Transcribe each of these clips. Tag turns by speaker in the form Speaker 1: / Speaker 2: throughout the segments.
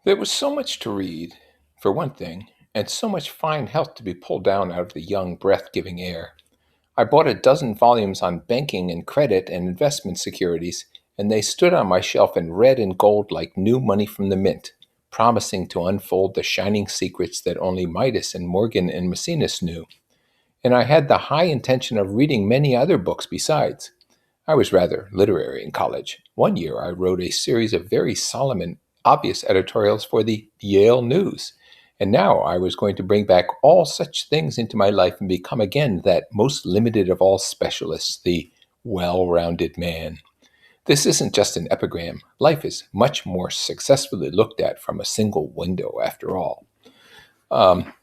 Speaker 1: There was so much to read, for one thing, and so much fine health to be pulled down out of the young, breath giving air. I bought a dozen volumes on banking and credit and investment securities, and they stood on my shelf in red and gold like new money from the mint, promising to unfold the shining secrets that only Midas and Morgan and Maecenas knew. And I had the high intention of reading many other books besides. I was rather literary in college. One year I wrote a series of very solemn and obvious editorials for the Yale News. And now I was going to bring back all such things into my life and become again that most limited of all specialists, the well rounded man. This isn't just an epigram. Life is much more successfully looked at from a single window, after all. Um,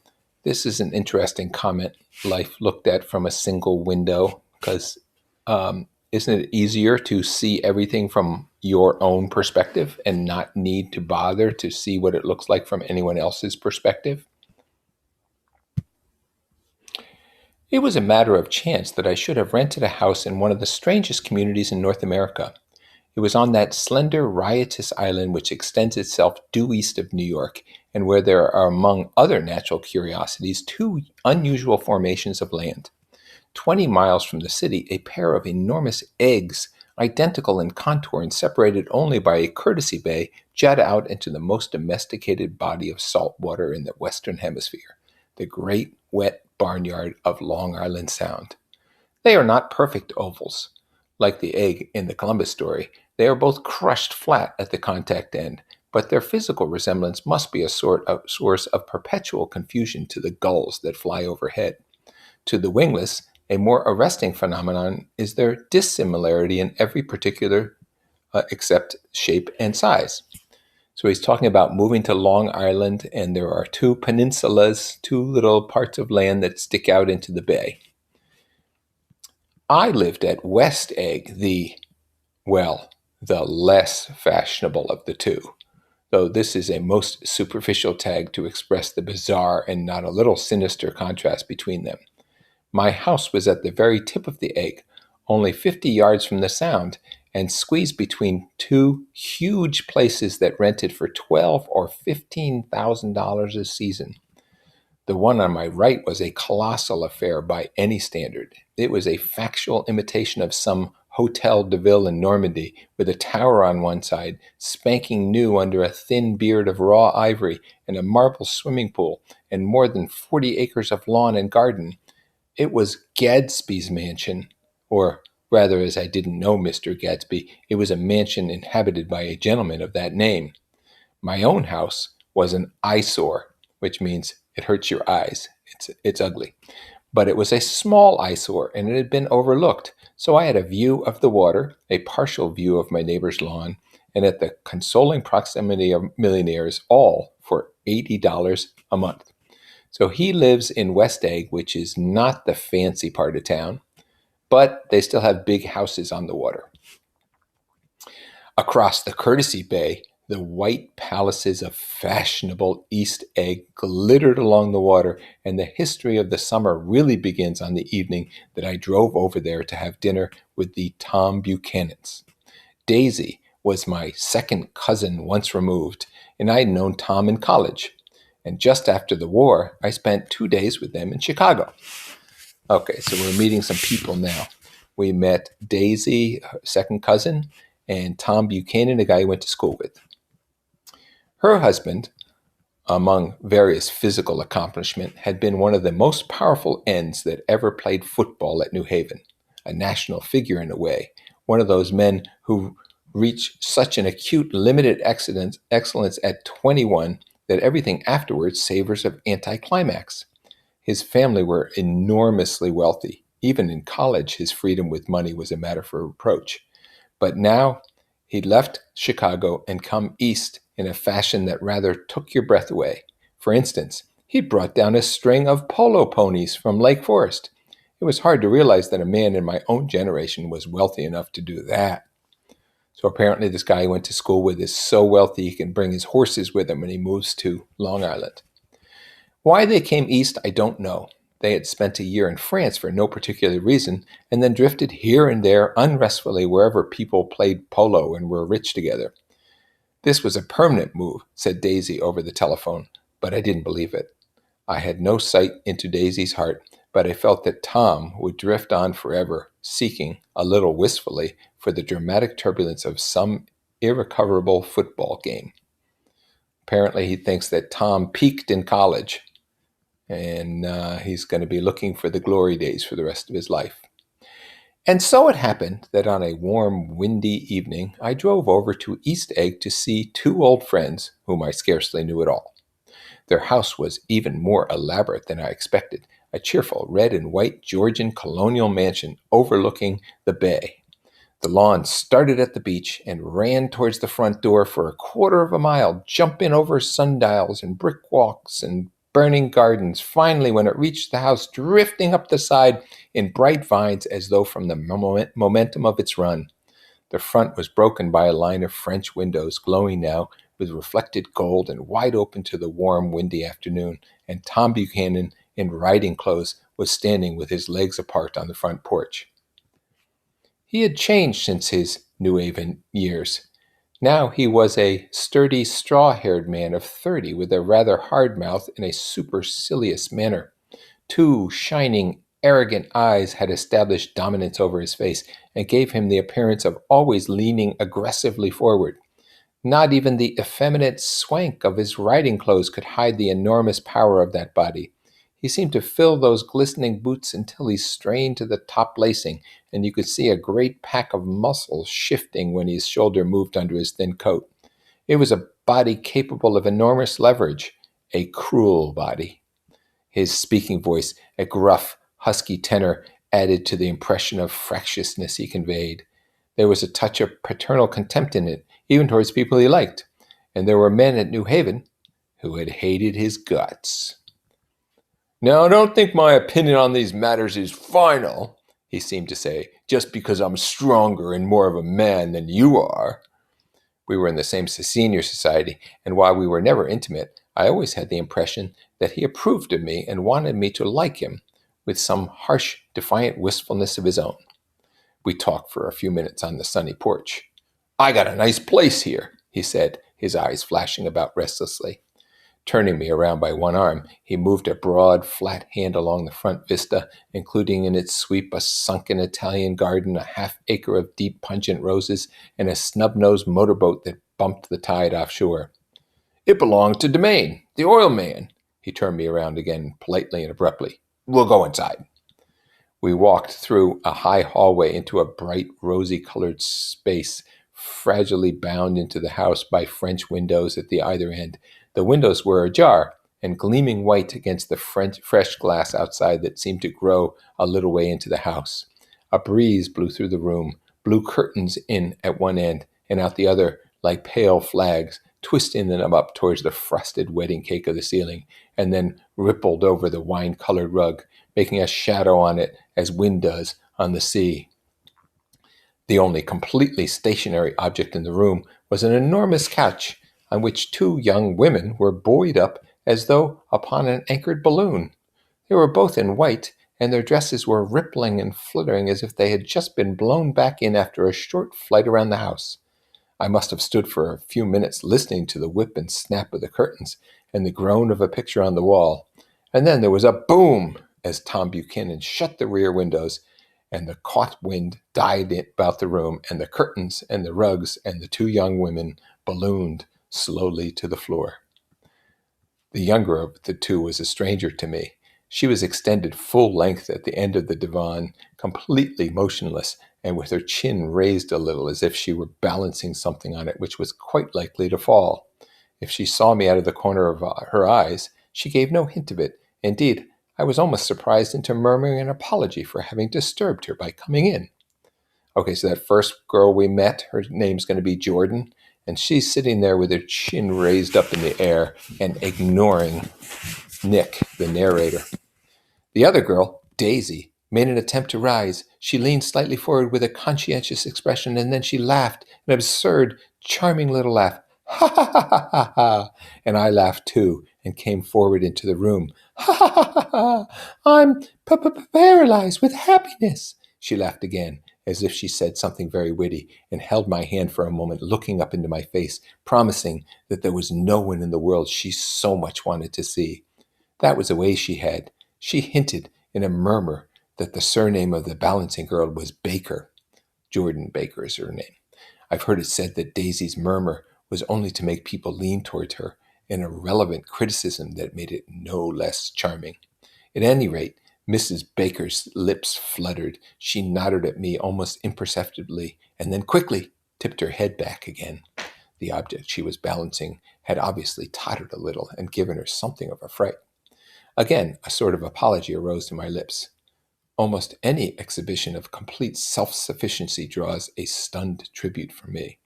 Speaker 1: this is an interesting comment. Life looked at from a single window, because isn't it easier to see everything from your own perspective and not need to bother to see what it looks like from anyone else's perspective? It was a matter of chance that I should have rented a house in one of the strangest communities in North America. It was on that slender, riotous island which extends itself due east of New York, and where there are, among other natural curiosities, two unusual formations of land. 20 miles from the city, a pair of enormous eggs, identical in contour and separated only by a courtesy bay, jut out into the most domesticated body of salt water in the Western Hemisphere, the great wet barnyard of Long Island Sound. They are not perfect ovals. Like the egg in the Columbus story, they are both crushed flat at the contact end, but their physical resemblance must be a sort of source of perpetual confusion to the gulls that fly overhead. To the wingless, a more arresting phenomenon is their dissimilarity in every particular except shape and size. So he's talking about moving to Long Island, and there are two peninsulas, two little parts of land that stick out into the bay. I lived at West Egg, the less fashionable of the two, though this is a most superficial tag to express the bizarre and not a little sinister contrast between them. My house was at the very tip of the egg, only 50 yards from the Sound, and squeezed between two huge places that rented for $12,000 or $15,000 a season. The one on my right was a colossal affair by any standard. It was a factual imitation of some Hotel de Ville in Normandy, with a tower on one side, spanking new under a thin beard of raw ivory, and a marble swimming pool, and more than 40 acres of lawn and garden. It was Gadsby's mansion, or rather, as I didn't know Mr. Gatsby, it was a mansion inhabited by a gentleman of that name. My own house was an eyesore, which means it hurts your eyes. It's ugly. But it was a small eyesore, and it had been overlooked, so I had a view of the water, a partial view of my neighbor's lawn, and at the consoling proximity of millionaires, all for $80 a month. So he lives in West Egg, which is not the fancy part of town, but they still have big houses on the water. Across the Courtesy Bay, the white palaces of fashionable East Egg glittered along the water, and the history of the summer really begins on the evening that I drove over there to have dinner with the Tom Buchanans. Daisy was my second cousin once removed, and I had known Tom in college. And just after the war, I spent 2 days with them in Chicago. Okay, so we're meeting some people now. We met Daisy, her second cousin, and Tom Buchanan, a guy I went to school with. Her husband, among various physical accomplishments, had been one of the most powerful ends that ever played football at New Haven, a national figure in a way, one of those men who reach such an acute limited excellence at 21 that everything afterwards savors of anticlimax. His family were enormously wealthy. Even in college, his freedom with money was a matter for reproach. But now he'd left Chicago and come east in a fashion that rather took your breath away. For instance, he'd brought down a string of polo ponies from Lake Forest. It was hard to realize that a man in my own generation was wealthy enough to do that. So apparently this guy he went to school with is so wealthy he can bring his horses with him when he moves to Long Island. Why they came east, I don't know. They had spent a year in France for no particular reason, and then drifted here and there unrestfully wherever people played polo and were rich together. "This was a permanent move," said Daisy over the telephone, but I didn't believe it. I had no sight into Daisy's heart, but I felt that Tom would drift on forever, seeking, a little wistfully, for the dramatic turbulence of some irrecoverable football game. Apparently, he thinks that Tom peaked in college, and he's going to be looking for the glory days for the rest of his life. And so it happened that on a warm, windy evening, I drove over to East Egg to see two old friends whom I scarcely knew at all. Their house was even more elaborate than I expected, a cheerful red and white Georgian colonial mansion overlooking the bay. The lawn started at the beach and ran towards the front door for a quarter of a mile, jumping over sundials and brick walks and burning gardens. Finally, when it reached the house, drifting up the side in bright vines as though from the momentum of its run. The front was broken by a line of French windows, glowing now with reflected gold and wide open to the warm, windy afternoon, and Tom Buchanan, in riding clothes, was standing with his legs apart on the front porch. He had changed since his New Haven years. Now he was a sturdy, straw-haired man of 30 with a rather hard mouth and a supercilious manner. Two shining, arrogant eyes had established dominance over his face and gave him the appearance of always leaning aggressively forward. Not even the effeminate swank of his riding clothes could hide the enormous power of that body. He seemed to fill those glistening boots until he strained to the top lacing, and you could see a great pack of muscles shifting when his shoulder moved under his thin coat. It was a body capable of enormous leverage, a cruel body. His speaking voice, a gruff, husky tenor, added to the impression of fractiousness he conveyed. There was a touch of paternal contempt in it, even towards people he liked, and there were men at New Haven who had hated his guts. "Now, don't think my opinion on these matters is final," he seemed to say, "just because I'm stronger and more of a man than you are." We were in the same senior society, and while we were never intimate, I always had the impression that he approved of me and wanted me to like him, with some harsh, defiant wistfulness of his own. We talked for a few minutes on the sunny porch. "I got a nice place here," he said, his eyes flashing about restlessly. Turning me around by one arm, he moved a broad, flat hand along the front vista, including in its sweep a sunken Italian garden, a half-acre of deep, pungent roses, and a snub-nosed motorboat that bumped the tide offshore. "It belonged to Domain, the oil man." He turned me around again, politely and abruptly. "We'll go inside." We walked through a high hallway into a bright, rosy-colored space, fragilely bound into the house by French windows at the either end. The windows were ajar and gleaming white against the fresh glass outside that seemed to grow a little way into the house. A breeze blew through the room, blew curtains in at one end and out the other like pale flags, twisting them up towards the frosted wedding cake of the ceiling, and then rippled over the wine-colored rug, making a shadow on it as wind does on the sea. The only completely stationary object in the room was an enormous couch on which two young women were buoyed up as though upon an anchored balloon. They were both in white, and their dresses were rippling and fluttering as if they had just been blown back in after a short flight around the house. I must have stood for a few minutes listening to the whip and snap of the curtains and the groan of a picture on the wall. And then there was a boom as Tom Buchanan shut the rear windows, and the caught wind died about the room, and the curtains and the rugs and the two young women ballooned slowly to the floor. The younger of the two was a stranger to me. She was extended full length at the end of the divan, completely motionless, and with her chin raised a little as if she were balancing something on it which was quite likely to fall. If she saw me out of the corner of her eyes, she gave no hint of it. Indeed, I was almost surprised into murmuring an apology for having disturbed her by coming in. Okay, so that first girl we met, her name's going to be Jordan, and she's sitting there with her chin raised up in the air and ignoring Nick, the narrator. The other girl, Daisy, made an attempt to rise. She leaned slightly forward with a conscientious expression, and then she laughed, an absurd, charming little laugh. "Ha ha ha ha ha ha!" And I laughed too, and came forward into the room. "Ha ha ha ha ha! I'm paralyzed with happiness!" She laughed again, as if she said something very witty, and held my hand for a moment, looking up into my face, promising that there was no one in the world she so much wanted to see. That was a way she had. She hinted in a murmur that the surname of the balancing girl was Baker. Jordan Baker is her name. I've heard it said that Daisy's murmur was only to make people lean towards her, an irrelevant criticism that made it no less charming. At any rate, Mrs. Baker's lips fluttered. She nodded at me almost imperceptibly, and then quickly tipped her head back again. The object she was balancing had obviously tottered a little and given her something of a fright. Again, a sort of apology arose to my lips. Almost any exhibition of complete self-sufficiency draws a stunned tribute from me.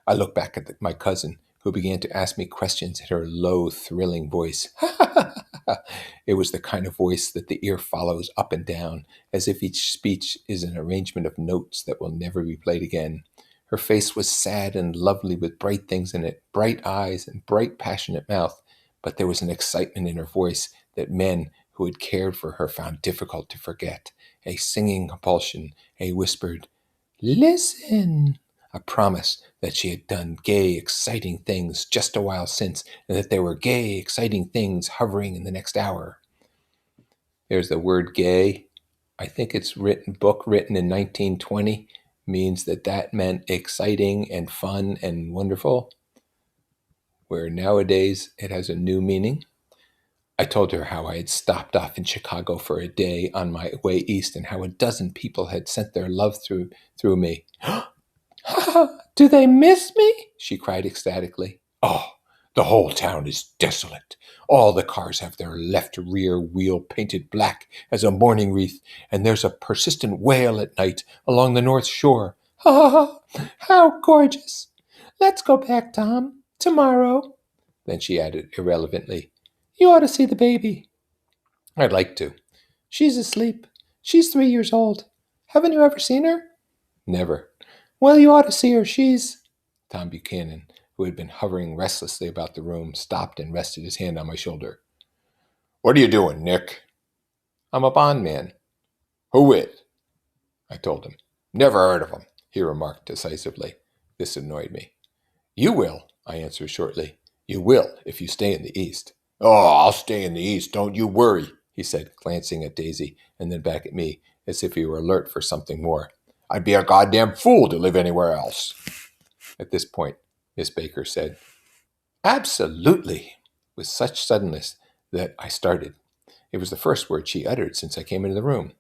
Speaker 1: I looked back at my cousin, who began to ask me questions in her low, thrilling voice. It was the kind of voice that the ear follows up and down, as if each speech is an arrangement of notes that will never be played again. Her face was sad and lovely with bright things in it, bright eyes and bright, passionate mouth, but there was an excitement in her voice that men who had cared for her found difficult to forget, a singing compulsion, a whispered, "Listen," a promise that she had done gay, exciting things just a while since, and that there were gay, exciting things hovering in the next hour. There's the word gay. I think it's book written in 1920 means that meant exciting and fun and wonderful, where nowadays it has a new meaning. I told her how I had stopped off in Chicago for a day on my way east and how a dozen people had sent their love through me. "Do they miss me?" she cried ecstatically. "Oh, the whole town is desolate. All the cars have their left rear wheel painted black as a mourning wreath, and there's a persistent wail at night along the North Shore. Ah, how gorgeous! Let's go back, Tom, tomorrow." Then she added irrelevantly, "You ought to see the baby." "I'd like to." "She's asleep. She's 3 years old. Haven't you ever seen her?" "Never." "Well, you ought to see her. She's—" Tom Buchanan, who had been hovering restlessly about the room, stopped and rested his hand on my shoulder. "What are you doing, Nick?" "I'm a bondman." "Who with?" I told him. "Never heard of him," he remarked decisively. This annoyed me. "You will," I answered shortly. "You will if you stay in the East." "Oh, I'll stay in the East, don't you worry," he said, glancing at Daisy and then back at me, as if he were alert for something more. "I'd be a goddamn fool to live anywhere else." At this point, Miss Baker said, "Absolutely," with such suddenness that I started. It was the first word she uttered since I came into the room.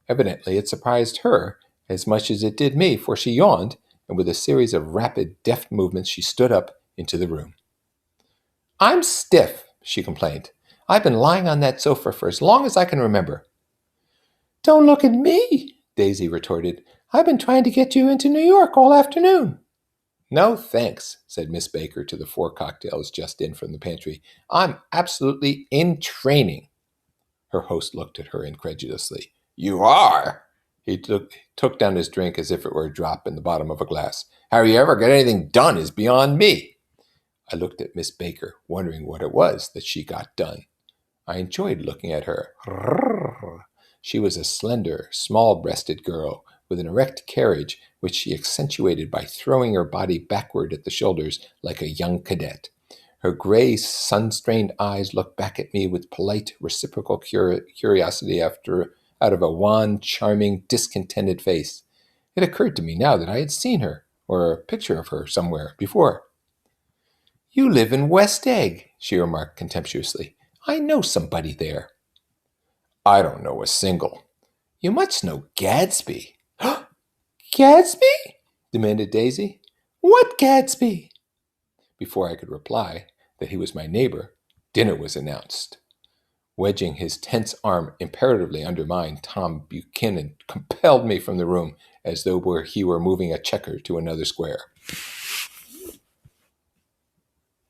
Speaker 1: Evidently, it surprised her as much as it did me, for she yawned, and with a series of rapid, deft movements, she stood up into the room. "I'm stiff," she complained. "I've been lying on that sofa for as long as I can remember." "Don't look at me," Daisy retorted. "I've been trying to get you into New York all afternoon." "No, thanks," said Miss Baker to the 4 cocktails just in from the pantry. "I'm absolutely in training." Her host looked at her incredulously. "You are?" He took down his drink as if it were a drop in the bottom of a glass. "How you ever get anything done is beyond me." I looked at Miss Baker, wondering what it was that she got done. I enjoyed looking at her. She was a slender, small-breasted girl with an erect carriage, which she accentuated by throwing her body backward at the shoulders like a young cadet. Her gray, sun-strained eyes looked back at me with polite, reciprocal curiosity out of a wan, charming, discontented face. It occurred to me now that I had seen her, or a picture of her, somewhere before. "You live in West Egg," she remarked contemptuously. "I know somebody there." "I don't know a single." "You must know Gatsby." "Gatsby?" demanded Daisy. "What Gatsby?" Before I could reply that he was my neighbor, dinner was announced. Wedging his tense arm imperatively under mine, Tom Buchanan compelled me from the room as though he were moving a checker to another square.